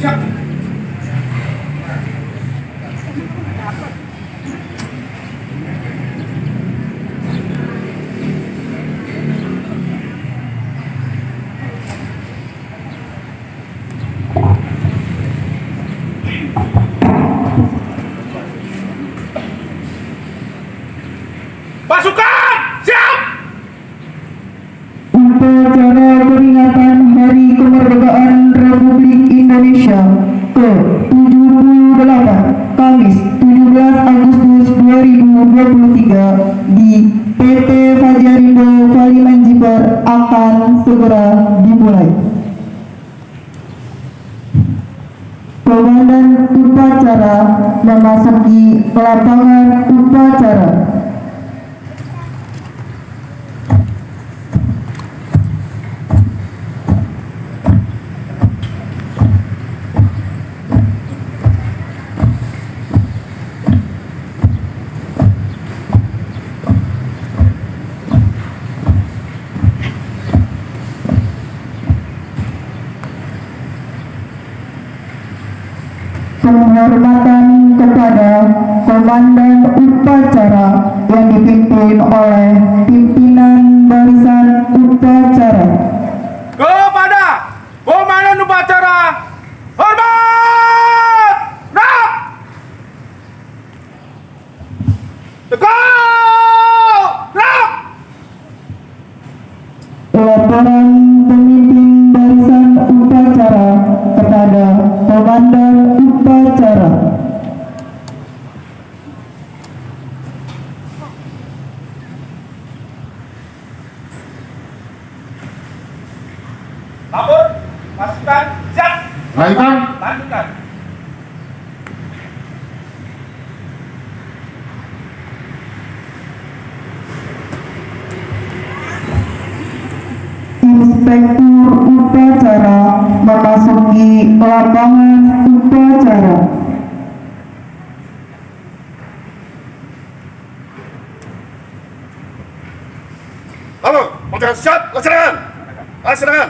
Siap. Pasukan, siap! Upacara peringatan Hari Kemerdekaan Republik Indonesia ke-78 Kamis 17 Agustus 2023 di PT Fajarindo Valimanjiper akan segera dimulai. Komandan upacara memasuki lapangan upacara. Penghormatan kepada komandan upacara yang dipimpin oleh pimpinan barisan upacara. Kepada komandan upacara, hormat! Nak! Tegak! Nak! Laporan pemimpin barisan upacara kepada komandan upacara. Lapor, pasukan, siap! Baikkan. Lanjutkan. Inspektur upacara memasuki lapangan upacara. Lapor, pasukan, siap! Laksanakan! Laksanakan!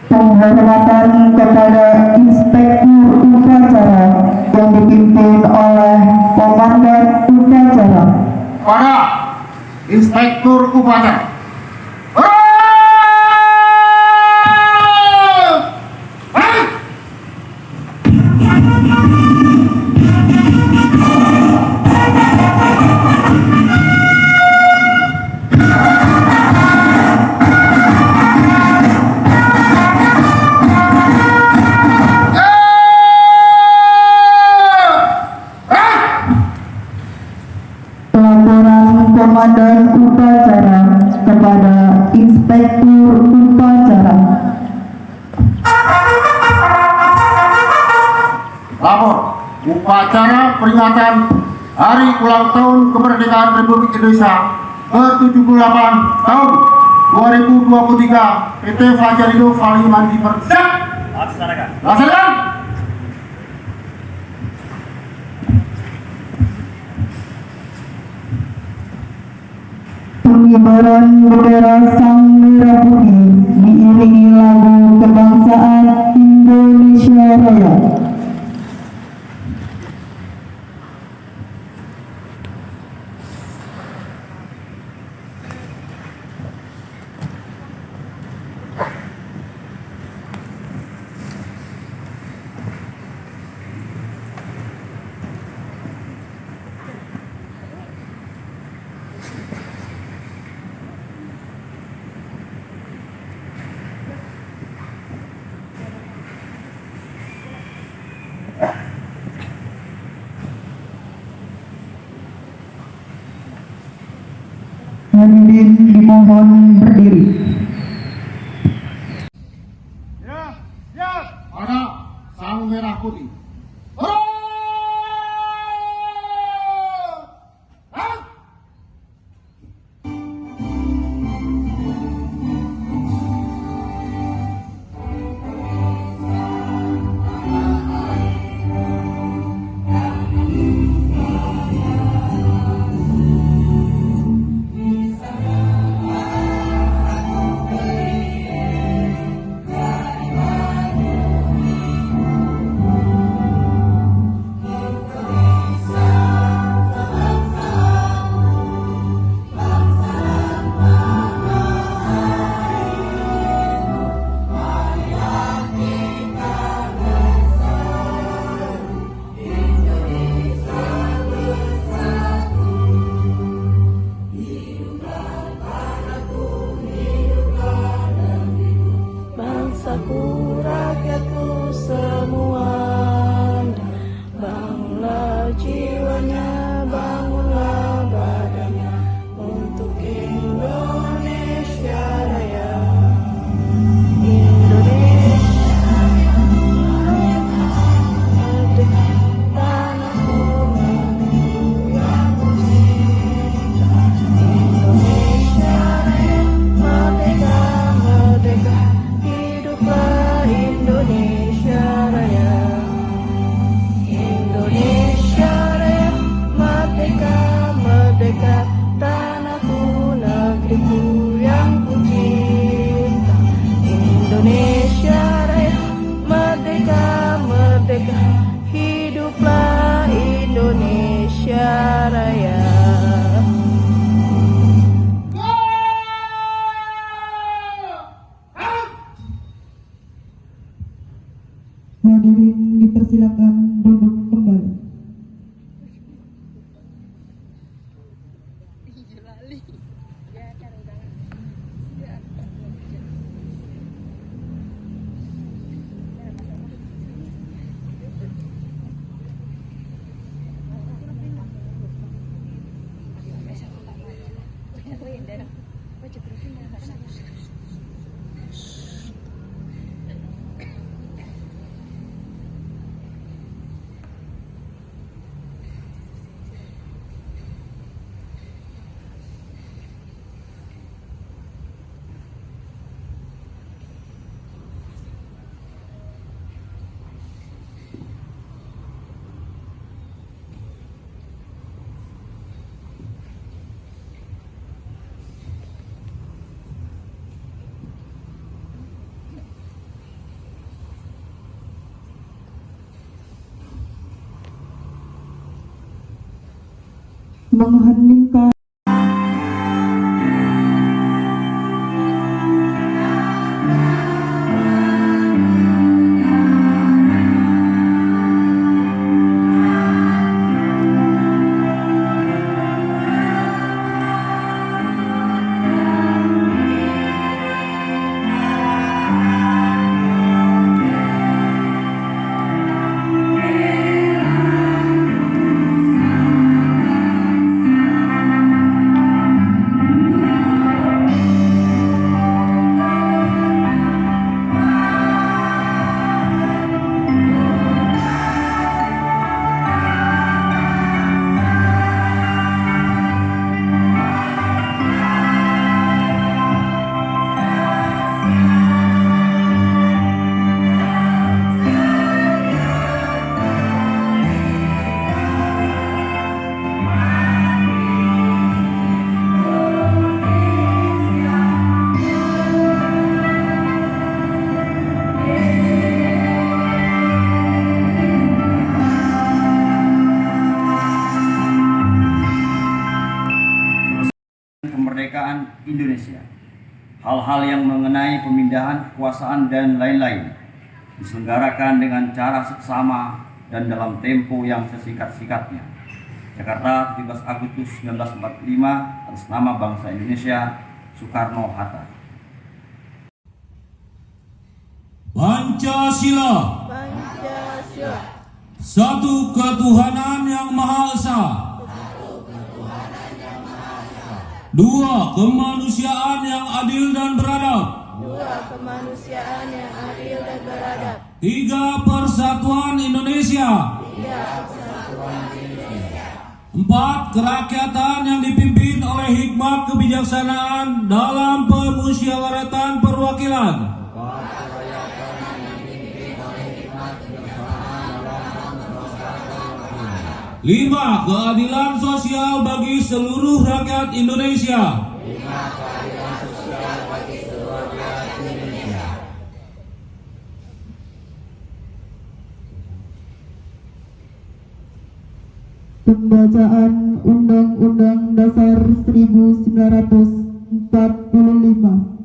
Penghormatan kepada inspektur upacara yang dipimpin oleh komandan upacara. Kepada inspektur upacara. Laporan komandan upacara kepada inspektur upacara. Lapor upacara peringatan Hari Ulang Tahun Kemerdekaan Republik Indonesia ke-78 tahun 2023 PT Fajarindo Valimanjiper. Siap! Laksanakan. Laksanakan. Pengibaran bendera Sang Merah Putih diiringi lagu kebangsaan Indonesia Raya. Hadirin dimohon berdiri. Ya, siap! Pada Sang Merah Putih. hadirin dipersilakan duduk kembali. Mengheningkan kemerdekaan Indonesia, hal-hal yang mengenai pemindahan kekuasaan dan lain-lain diselenggarakan dengan cara seksama dan dalam tempo yang sesingkat-singkatnya. Jakarta, 17 Agustus 1945, atas nama bangsa Indonesia, Soekarno-Hatta. Pancasila. Satu ketuhanan yang Maha Esa. Dua, kemanusiaan yang adil dan beradab. Tiga, persatuan Indonesia. Empat, kerakyatan yang dipimpin oleh hikmat kebijaksanaan dalam permusyawaratan perwakilan. Lima, keadilan sosial bagi seluruh rakyat Indonesia. Pembacaan Undang-Undang Dasar 1945.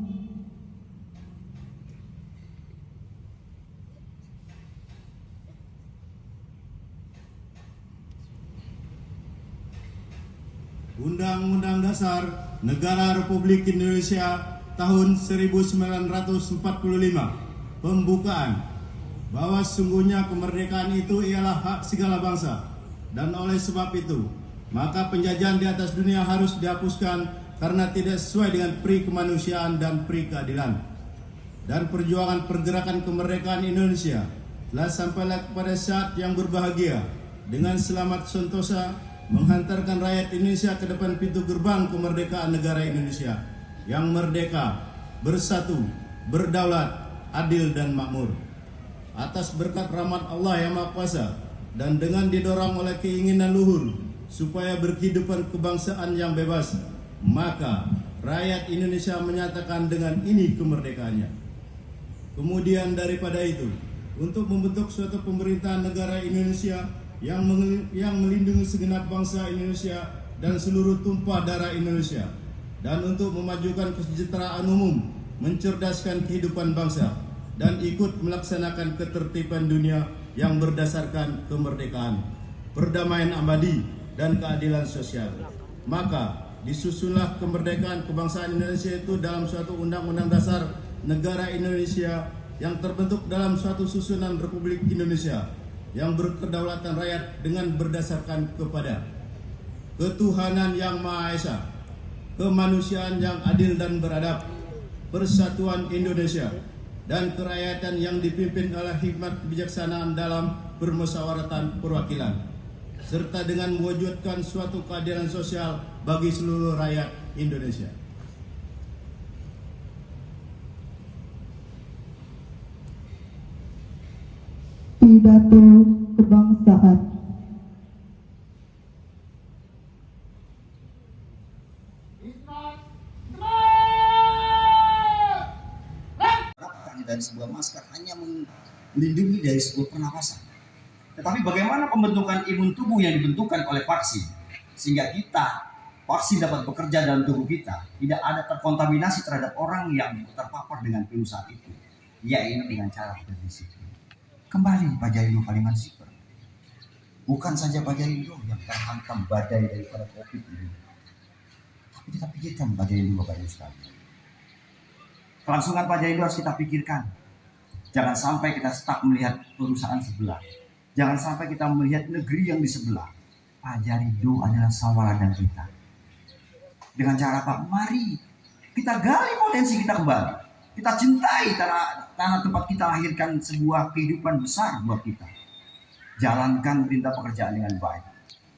Undang-Undang Dasar Negara Republik Indonesia tahun 1945. Pembukaan bahwa sesungguhnya kemerdekaan itu ialah hak segala bangsa, dan oleh sebab itu maka penjajahan di atas dunia harus dihapuskan karena tidak sesuai dengan pri kemanusiaan dan pri keadilan. Dan perjuangan pergerakan kemerdekaan Indonesia telah sampailah kepada saat yang berbahagia dengan selamat sentosa menghantarkan rakyat Indonesia ke depan pintu gerbang kemerdekaan negara Indonesia yang merdeka, bersatu, berdaulat, adil dan makmur. Atas berkat rahmat Allah yang Maha Kuasa dan dengan didorong oleh keinginan luhur supaya berkehidupan kebangsaan yang bebas, maka rakyat Indonesia menyatakan dengan ini kemerdekaannya. Kemudian daripada itu, untuk membentuk suatu pemerintahan negara Indonesia yang melindungi segenap bangsa Indonesia dan seluruh tumpah darah Indonesia, dan untuk memajukan kesejahteraan umum, mencerdaskan kehidupan bangsa, dan ikut melaksanakan ketertiban dunia yang berdasarkan kemerdekaan, perdamaian abadi, dan keadilan sosial. Maka disusunlah kemerdekaan kebangsaan Indonesia itu dalam suatu undang-undang dasar negara Indonesia yang terbentuk dalam suatu susunan Republik Indonesia yang berkedaulatan rakyat dengan berdasarkan kepada ketuhanan yang Maha Esa, kemanusiaan yang adil dan beradab, persatuan Indonesia, dan kerakyatan yang dipimpin oleh hikmat kebijaksanaan dalam permusyawaratan perwakilan, serta dengan mewujudkan suatu keadilan sosial bagi seluruh rakyat Indonesia. Pidato kebangsaan. Dari sebuah masker hanya melindungi dari sebuah pernapasan. Tetapi bagaimana pembentukan imun tubuh yang dibentukkan oleh vaksin sehingga vaksin dapat bekerja dalam tubuh kita, tidak ada terkontaminasi terhadap orang yang terpapar dengan virus saat itu, yaitu dengan cara berdisiplin. Kembali Pak Jailu Kalimantan Siper, bukan saja Pak Jailu yang terhantam badai daripada COVID ini, tapi kita pikirkan Pak Jailu, Bapak Ibu sekalian. Kelangsungan Pak Jailu harus kita pikirkan. Jangan sampai kita stuck melihat perusahaan sebelah. Jangan sampai kita melihat negeri yang di sebelah. Pak Jailu adalah sawaladan kita. Dengan cara apa? Mari kita gali potensi kita kembali. Kita cintai tanah tempat kita lahirkan sebuah kehidupan besar buat kita. Jalankan perintah pekerjaan dengan baik.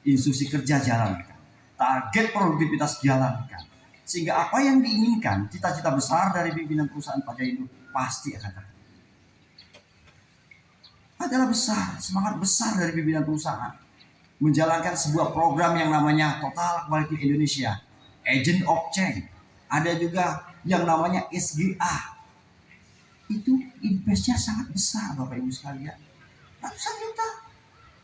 Instruksi kerja jalankan. Target produktivitas jalankan. Sehingga apa yang diinginkan, cita-cita besar dari pimpinan perusahaan Pak Jailu pasti akan tercapai. Adalah besar, semangat besar dari pimpinan perusahaan menjalankan sebuah program yang namanya Total Quality Indonesia, Agent of Change. Ada juga yang namanya SGA. Itu investnya sangat besar Bapak Ibu sekalian. Ratusan juta.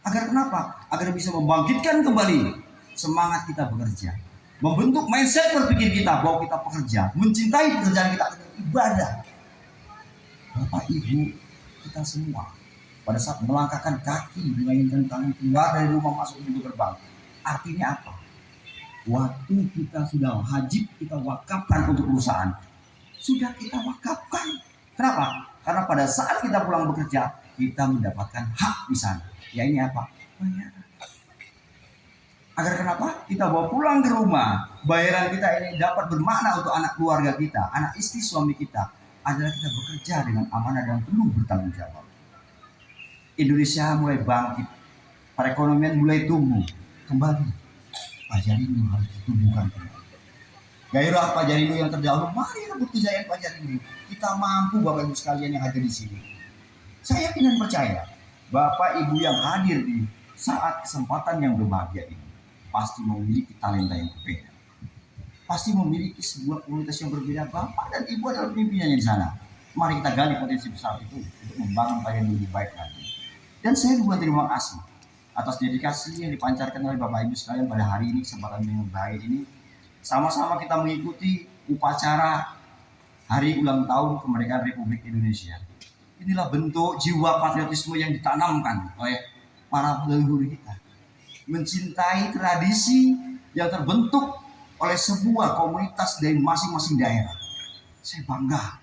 Agar kenapa? Agar bisa membangkitkan kembali semangat kita bekerja. Membentuk mindset berpikir kita bahwa kita pekerja, mencintai pekerjaan kita, ibadah. Bapak Ibu, kita semua pada saat melangkahkan kaki menginginkan tangan keluar dari rumah masuk pintu gerbang. Artinya apa? Waktu kita sudah wajib kita wakafkan untuk perusahaan, sudah kita wakafkan. Kenapa? Karena pada saat kita pulang bekerja, kita mendapatkan hak di sana. Ya ini apa? Bayaran. Agar kenapa? Kita bawa pulang ke rumah, bayaran kita ini dapat bermakna untuk anak keluarga kita, anak istri suami kita, adalah kita bekerja dengan amanah dan penuh bertanggung jawab. Indonesia mulai bangkit, perekonomian mulai tumbuh kembali. Pak Jailu harus ditumbuhkan kembali. Gairah Pak Jailu yang terdahulu, mari rebut kejayaan Pak Jailu. Kita mampu Bapak Ibu sekalian yang hadir di sini. Saya yakin dan percaya, Bapak Ibu yang hadir di saat kesempatan yang berbahagia ini pasti memiliki talenta yang berbeda, pasti memiliki sebuah kualitas yang berbeda. Bapak dan Ibu adalah pemimpinannya di sana. Mari kita gali potensi besar itu untuk membangun Pak Jailu lebih baik lagi. Dan saya juga terima kasih atas dedikasi yang dipancarkan oleh Bapak Ibu sekalian pada hari ini, kesempatan yang baik ini. Sama-sama kita mengikuti upacara hari ulang tahun kemerdekaan Republik Indonesia. Inilah bentuk jiwa patriotisme yang ditanamkan oleh para leluhur kita. Mencintai tradisi yang terbentuk oleh sebuah komunitas dari masing-masing daerah. Saya bangga.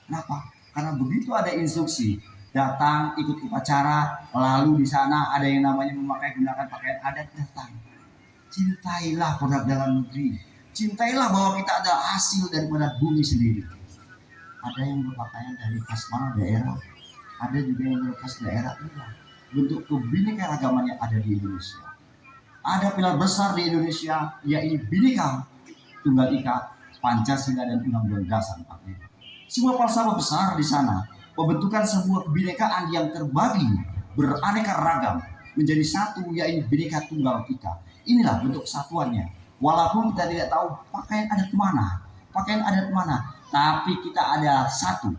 Kenapa? Karena begitu ada instruksi, datang ikut upacara, lalu di sana ada yang namanya gunakan pakaian adat, datang. Cintailah produk dalam negeri. Cintailah bahwa kita adalah hasil daripada bumi sendiri. Ada yang berpakaian dari khas mana daerah, ada juga yang dari khas daerah juga. Bentuk kebinekaragaman yang ada di Indonesia. Ada pilar besar di Indonesia, yaitu Bhinneka Tunggal Ika, Pancasila dan Undang-Undang Dasar 45. Sebuah falsafah besar di sana, pembentukan sebuah kebinekaan yang terbagi, beraneka ragam, menjadi satu, yaitu Bhinneka Tunggal Ika. Inilah bentuk kesatuannya. Walaupun kita tidak tahu pakaian adat mana, tapi kita ada satu.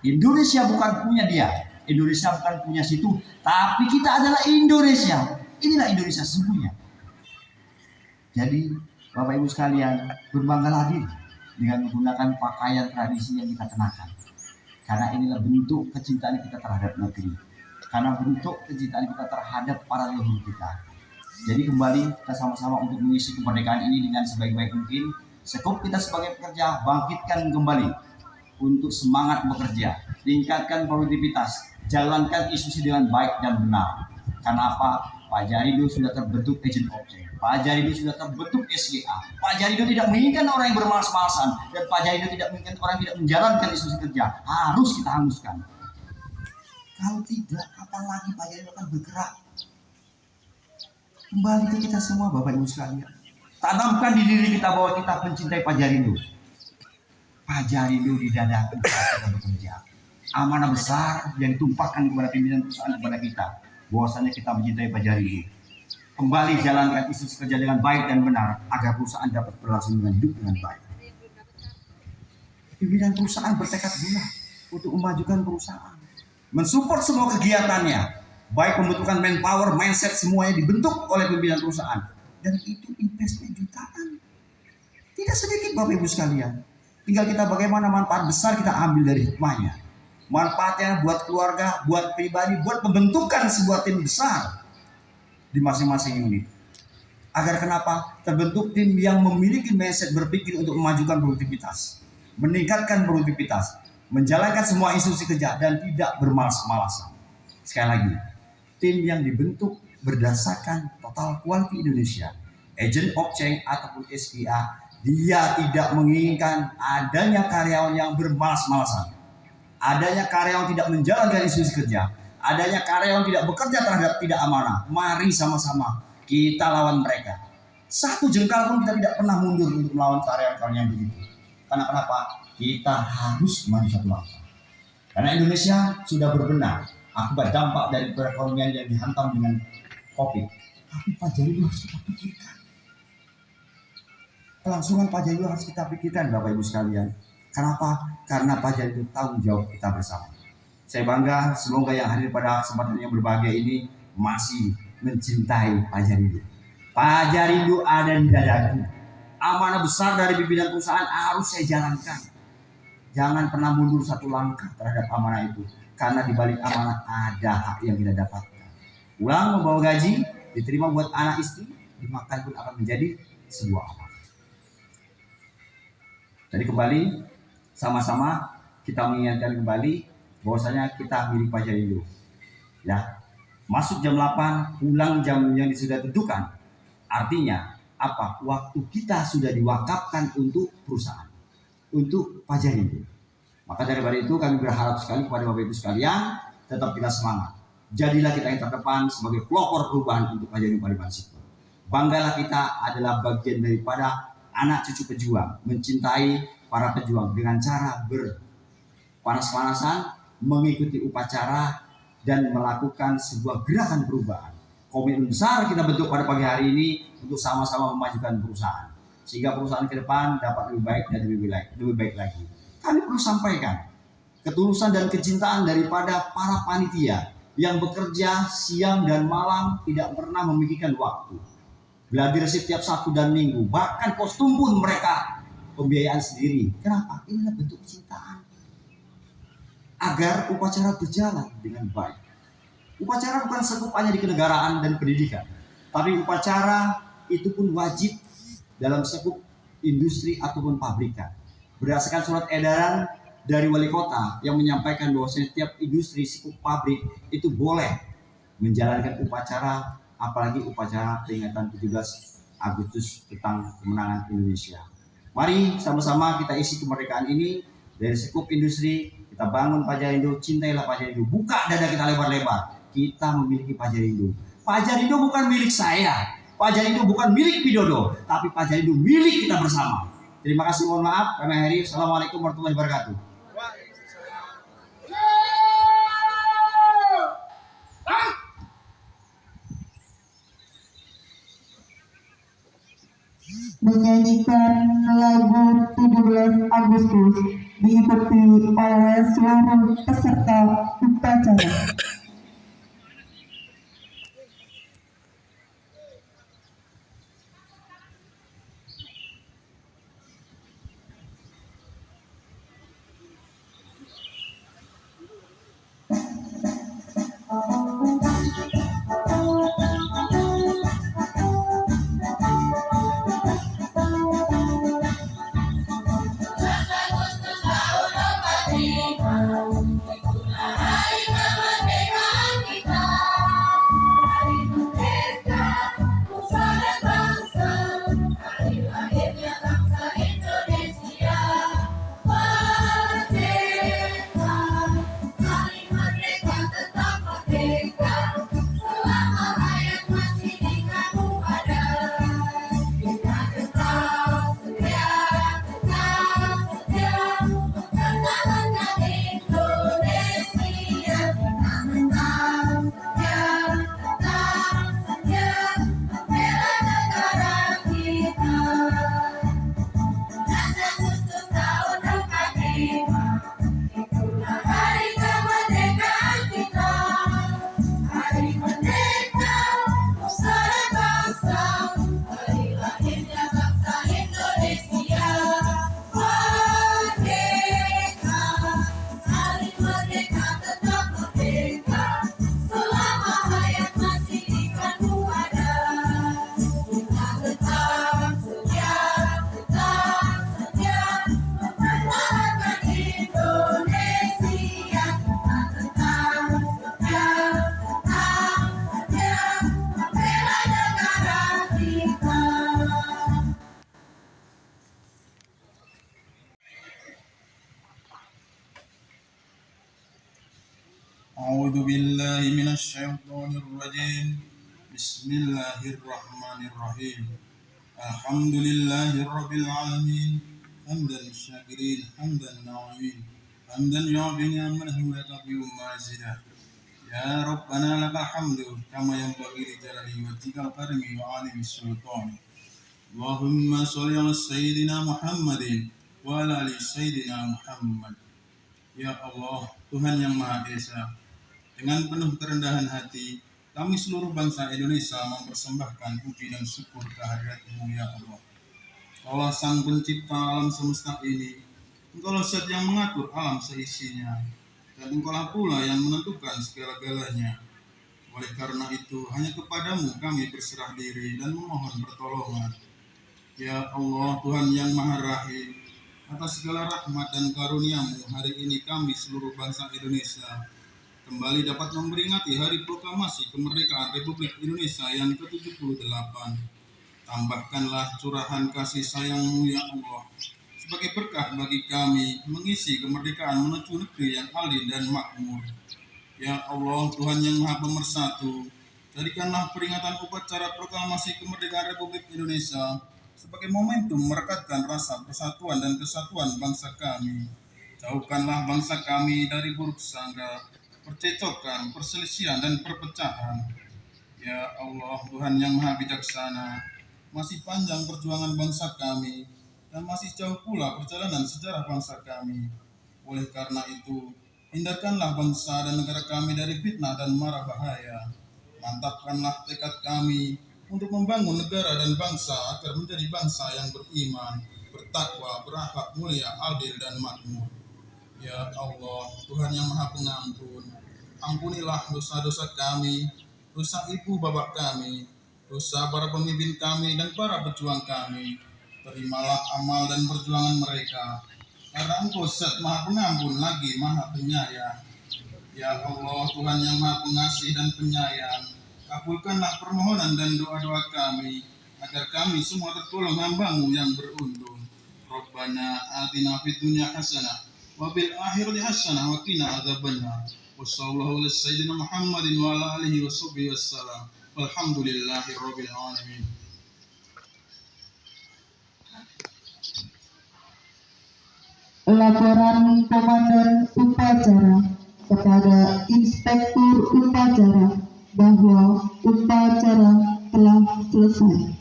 Indonesia bukan punya dia, Indonesia bukan punya situ, tapi kita adalah Indonesia. Inilah Indonesia sesungguhnya. Jadi Bapak Ibu sekalian, berbanggalah diri dengan menggunakan pakaian tradisi yang kita kenakan. Karena inilah bentuk kecintaan kita terhadap negeri. Karena bentuk kecintaan kita terhadap para leluhur kita. Jadi kembali kita sama-sama untuk mengisi kemerdekaan ini dengan sebaik-baik mungkin. Sekup kita sebagai pekerja, bangkitkan kembali untuk semangat bekerja, tingkatkan produktivitas, jalankan institusi dengan baik dan benar. Karena apa? Pak Jarindo sudah terbentuk agent of change. Pak Jarindo sudah terbentuk SGA. Pak Jarindo tidak menginginkan orang yang bermalas-malasan, dan Pak Jarindo tidak menginginkan orang yang tidak menjalankan institusi kerja. Harus kita hanguskan. Kalau tidak, kapan lagi Pak Jarindo akan bergerak? Kembali ke kita semua, Bapak Ibu sekalian. Tanamkan di diri kita bahwa kita mencintai Pak Jarindo. Pak Jarindo di dada kita bekerja. Amanah besar yang ditumpahkan kepada pimpinan perusahaan kepada kita. Bahwasanya kita mencintai Pak Jarindo. Kembali jalankan institusi kerja dengan baik dan benar agar perusahaan dapat berlangsung dengan hidup dengan baik. Pimpinan perusahaan bertekad bulat untuk memajukan perusahaan, mensupport semua kegiatannya, baik membutuhkan manpower, mindset, semuanya dibentuk oleh pimpinan perusahaan, dan itu investment jutaan. Tidak sedikit Bapak Ibu sekalian. Tinggal kita bagaimana manfaat besar kita ambil dari hikmahnya. Manfaatnya buat keluarga, buat pribadi, buat pembentukan sebuah tim besar di masing-masing unit. Agar kenapa? Terbentuk tim yang memiliki mindset berpikir untuk memajukan produktivitas, meningkatkan produktivitas, menjalankan semua institusi kerja dan tidak bermalas-malasan. Sekali lagi, tim yang dibentuk berdasarkan Total Quality Indonesia, Agent of Change ataupun SPA, dia tidak menginginkan adanya karyawan yang bermalas-malasan, adanya karyawan tidak menjalankan institusi kerja, adanya karyawan tidak bekerja terhadap tidak amanah. Mari sama-sama kita lawan mereka. Satu jengkal pun kita tidak pernah mundur untuk melawan karyawan-karyawan yang begitu. Karena kenapa? Kita harus maju satu langkah. Karena Indonesia sudah berbenah akibat dampak dari perekonomian yang dihantam dengan COVID. Tapi Pak Jarindo harus kita pikirkan. Kelangsungan Pak Jarindo harus kita pikirkan, Bapak Ibu sekalian. Kenapa? Karena Pak Jarindo tanggung jawab kita bersama. Saya bangga, semoga yang hadir pada kesempatan yang berbahagia ini masih mencintai Pak Jarindo. Pak Jarindo ada di dadaku. Amanah besar dari pimpinan perusahaan harus saya jalankan. Jangan pernah mundur satu langkah terhadap amanah itu. Karena di balik amanah ada hak yang kita dapatkan. Ulang membawa gaji, diterima buat anak istri, dimakan pun akan menjadi sebuah amanah. Jadi kembali, sama-sama kita mengingatkan kembali bahwasanya kita milik Pak Jarindo. Ya, masuk jam 8, pulang jam yang sudah ditentukan. Artinya apa? Waktu kita sudah diwakafkan untuk perusahaan, untuk Pak Jarindo. Maka daripada itu kami berharap sekali kepada Bapak Ibu sekalian, tetap kita semangat. Jadilah kita yang terdepan sebagai pelopor perubahan untuk Pak Jarindo Palimanan Sikon. Banggalah kita adalah bagian daripada anak cucu pejuang, mencintai para pejuang dengan cara berpanas-panasan, mengikuti upacara, dan melakukan sebuah gerakan perubahan. Komitmen besar kita bentuk pada pagi hari ini untuk sama-sama memajukan perusahaan, sehingga perusahaan ke depan dapat lebih baik dan lebih baik lagi. Kami perlu sampaikan ketulusan dan kecintaan daripada para panitia yang bekerja siang dan malam, tidak pernah memikirkan waktu. Gladi setiap Sabtu dan Minggu, bahkan kostum pun mereka pembiayaan sendiri. Kenapa? Inilah bentuk kecintaan. Agar upacara berjalan dengan baik. Upacara bukan sekup hanya di kenegaraan dan pendidikan, tapi upacara itu pun wajib dalam sekup industri ataupun pabrikan. Berdasarkan surat edaran dari wali kota yang menyampaikan bahwa setiap industri sekup pabrik itu boleh menjalankan upacara, apalagi upacara peringatan 17 Agustus tentang kemenangan Indonesia. Mari sama-sama kita isi kemerdekaan ini dari sekup industri, kita bangun Pak Jarindo, cintailah Pak Jarindo, buka dada kita lebar-lebar. Kita memiliki Pak Jarindo. Pak Jarindo bukan milik saya, Pak Jarindo bukan milik Widodo, tapi Pak Jarindo milik kita bersama. Terima kasih, mohon maaf, kami akhiri. Assalamualaikum warahmatullahi wabarakatuh. Menyanyikan lagu 17 Agustus diikuti oleh seluruh peserta upacara. أعوذ بالله من الشيطان الرجيم. بسم الله الرحمن الرحيم. الحمد لله رب العالمين. حمدا الشاكرين حمدا الناعمين حمدا يعطي نعمه ويكفي مزيدا. يا ربنا لك الحمد كما ينبغي لجلال وجهك الكريم وعلي السلطان. اللهم صل على سيدنا محمد وعلى ال سيدنا Muhammad. Ya Allah, Tuhan yang Maha Esa, dengan penuh kerendahan hati, kami seluruh bangsa Indonesia mempersembahkan puji dan syukur kehadirat-Mu ya Allah. Kaulah Sang Pencipta alam semesta ini, Engkaulah Zat yang mengatur alam seisinya, dan Engkaulah pula yang menentukan segala-galanya. Oleh karena itu, hanya kepadamu kami berserah diri dan memohon pertolongan. Ya Allah, Tuhan yang Maha Rahim, atas segala rahmat dan karunia-Mu, hari ini kami seluruh bangsa Indonesia kembali dapat memperingati Hari Proklamasi Kemerdekaan Republik Indonesia yang ke-78. Tambahkanlah curahan kasih sayang-Mu ya Allah, sebagai berkah bagi kami mengisi kemerdekaan menuju negeri yang adil dan makmur. Ya Allah, Tuhan yang Maha Pemersatu, jadikanlah peringatan upacara Proklamasi Kemerdekaan Republik Indonesia sebagai momentum merekatkan rasa persatuan dan kesatuan bangsa kami. Jauhkanlah bangsa kami dari buruk sangka, percecokan, perselisihan, dan perpecahan. Ya Allah, Tuhan yang Maha Bijaksana, masih panjang perjuangan bangsa kami, dan masih jauh pula perjalanan sejarah bangsa kami. Oleh karena itu, hindarkanlah bangsa dan negara kami dari fitnah dan mara bahaya. Mantapkanlah tekad kami untuk membangun negara dan bangsa agar menjadi bangsa yang beriman, bertakwa, berakhlak mulia, adil, dan makmur. Ya Allah, Tuhan yang Maha Pengampun, ampunilah dosa-dosa kami, dosa ibu bapak kami, dosa para pemimpin kami dan para pejuang kami. Terimalah amal dan perjuangan mereka, karena Engkau Zat Maha Pengampun lagi Maha Penyayang. Ya Allah, Tuhan yang Maha Pengasih dan Penyayang, kabulkanlah permohonan dan doa-doa kami, agar kami semua tergolong hamba-Mu yang beruntung. Rabbana atina fid dunya hasanah wa fil akhirati hasanah wa qina adzabannar. Wassallallahu ala sayyidina Muhammadin wa ala alihi washabbihi wassalam. Walhamdulillahi rabbil alamin. Laporan Komandan Upacara kepada Inspektur Upacara bahwa upacara telah selesai.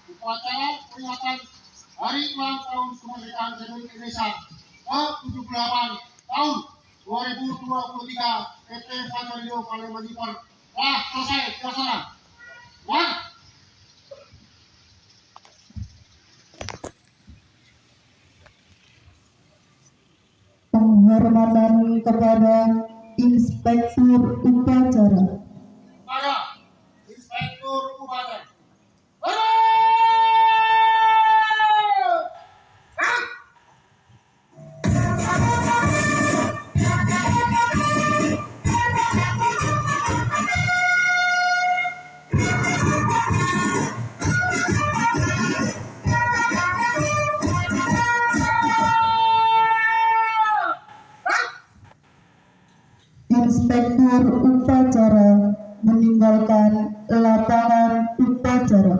Upacara peringatan Hari Ulang Tahun Kemerdekaan Republik Indonesia ke-78 tahun 2023 PT Fajario Palembang Jipar telah selesai dilaksanakan. Penghormatan kepada Inspektur Upacara. Pada Inspektur Upacara. Inspektur Upacara meninggalkan lapangan upacara.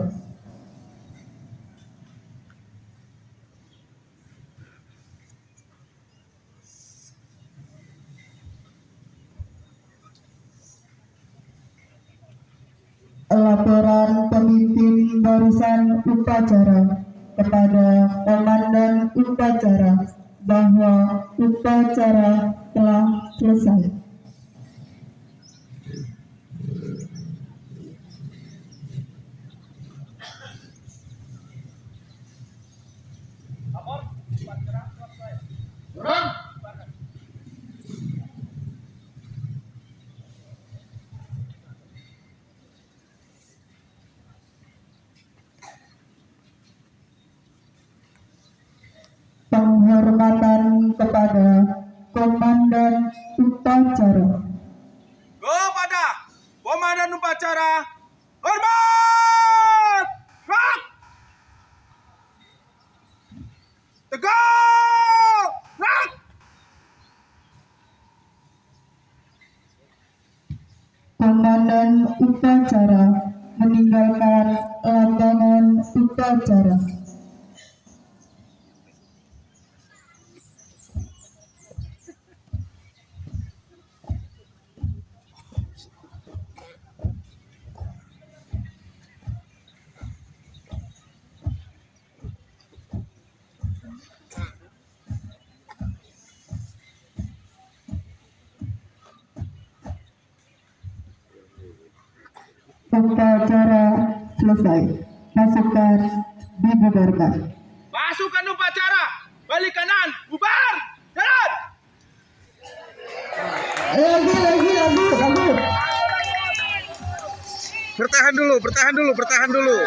Laporan pemimpin barisan upacara kepada Komandan Upacara bahwa upacara telah selesai. Penghormatan kepada Komandan Upacara. Kepada Komandan Upacara, hormat! Tegak! upacara meninggalkan lapangan upacara. Upacara selesai. Pasukan dibubarkan. Pasukan upacara, balik kanan, bubar, jalan. Lagi. Bertahan dulu. Bertahan dulu.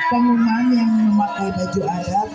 Pengumuman yang memakai baju adat